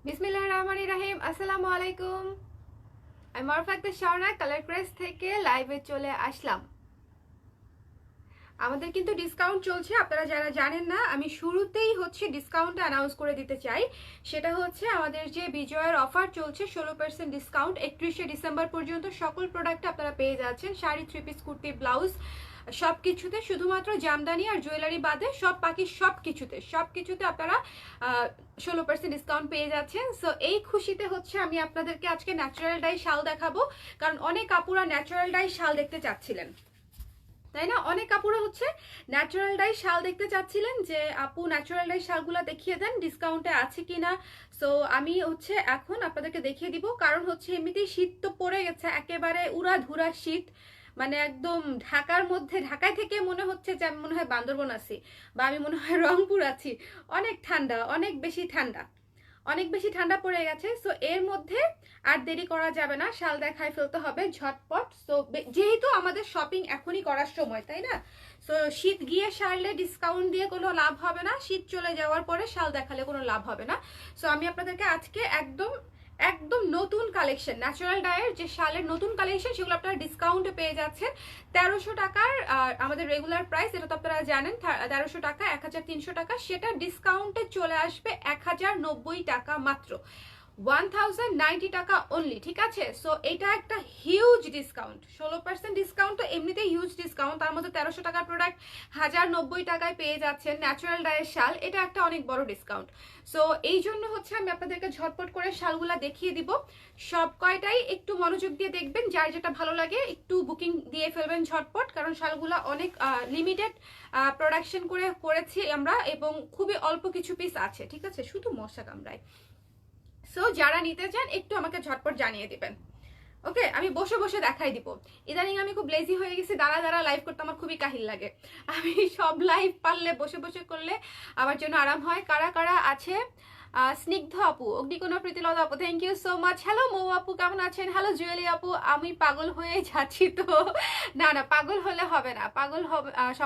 বিসমিল্লাহির রহমানির রহিম। আসসালামু আলাইকুম। আমি মারুফা আক্তার শাওনা কালার ক্রেস থেকে লাইভে চলে আসলাম। আমাদের কিন্তু ডিসকাউন্ট চলছে, আপনারা যারা জানেন না আমি শুরুতেই ডিসকাউন্ট অ্যানাউন্স করে দিতে চাই। সেটা হচ্ছে আমাদের যে বিজয়ের অফার চলছে 16% ডিসকাউন্ট 31শে ডিসেম্বর পর্যন্ত সকল প্রোডাক্টে আপনারা পেয়ে যাচ্ছেন। Sari, three piece, kurti, blouse সবকিছুতে, শুধুমাত্র জামদানি আর জুয়েলারি বাদে বাকি সবকিছুতে আপনারা 16% ডিসকাউন্ট পেয়ে যাচ্ছেন। সো এই খুশিতে আমি আপনাদেরকে আজকে ন্যাচারাল ডাই শাল দেখাবো, কারণ অনেক আপুরা ন্যাচারাল ডাই শাল দেখতে চাচ্ছিলেন, তাই না? অনেক আপুরা ন্যাচারাল ডাই শাল দেখতে চাচ্ছিলেন যে আপু ন্যাচারাল ডাই শালগুলো দেখিয়ে দেন, ডিসকাউন্টে আছে কিনা। সো আমি এখন আপনাদেরকে দেখিয়ে দিব, কারণ এমনিতেই শীত তো পড়ে গেছে, একেবারে উড়াধুরা শীত। মানে একদম ঢাকায় থেকে মনে হচ্ছে যে আমি মনে হয় বান্দরবন আছি, বা আমি মনে হয় রংপুর আছি। অনেক ঠান্ডা, অনেক বেশি ঠান্ডা পড়ে গেছে। সো এর মধ্যে আর দেরি করা যাবে না, শাল দেখায় ফেলতে হবে ঝটপট। সো যেহেতু আমাদের শপিং এখনই করার সময়, তাই না? সো শীত গিয়ে সারলে ডিসকাউন্ট দিয়ে কোনো লাভ হবে না, শীত চলে যাওয়ার পরে শাল দেখালে কোনো লাভ হবে না। সো আমি আপনাদেরকে আজকে একদম একদম নতুন কালেকশন, ন্যাচারাল ডায়ের যে শালের নতুন কালেকশন, সেগুলো আপনারা ডিসকাউন্টে পেয়ে যাচ্ছেন 1300 টাকার। আমাদের রেগুলার প্রাইস, এটা তো আপনারা জানেন 1300 টাকা, 1300 টাকা, সেটা ডিসকাউন্টে চলে আসবে 1090 টাকা মাত্র, 1090 টাকা অনলি, ঠিক আছে? সো এটা একটা হিউজ ডিসকাউন্ট, 16% ডিসকাউন্ট তো এমনিতেই হিউজ ডিসকাউন্ট, তার মধ্যে 1300 টাকার প্রোডাক্ট 1090 টাকায় পেয়ে যাচ্ছেন ন্যাচারাল ডায়ের শাল, এটা একটা অনেক বড় ডিসকাউন্ট। সো এই জন্য আমি আপনাদেরকে ঝটপট করে শালগুলা দেখিয়ে দিব। সব কয়টাই একটু মনোযোগ দিয়ে দেখবেন, যার যেটা ভালো লাগে একটু বুকিং দিয়ে ফেলবেন ঝটপট, কারণ শালগুলা অনেক লিমিটেড প্রোডাকশন করেছি আমরা, এবং খুবই অল্প কিছু পিস আছে, ঠিক আছে? শুধু মশা কামড়ায়। সো যারা নিতে চান একটু আমাকে ঝটপট জানিয়ে দিবেন। ওকে, আমি বসে বসে দেখাই দিব। ইদানিং আমি খুব লেজি হয়ে গেছি, দাঁড়া লাইভ করতে আমার খুবই কাহিল লাগে। আমি সব লাইভ পারলে বসে বসে করলে আমার জন্য আরাম হয়। কারা কারা আছে? স্নিগ্ধ আপু, অগ্নিকোণা, প্রীতিলতা আপু, thank you so much. Hello Mou আপু, কেমন আছেন? হ্যালো জুয়েলি আপু, আমি পাগল হয়ে যাচ্ছি তো। না পাগল হলে হবে না, পাগল হবে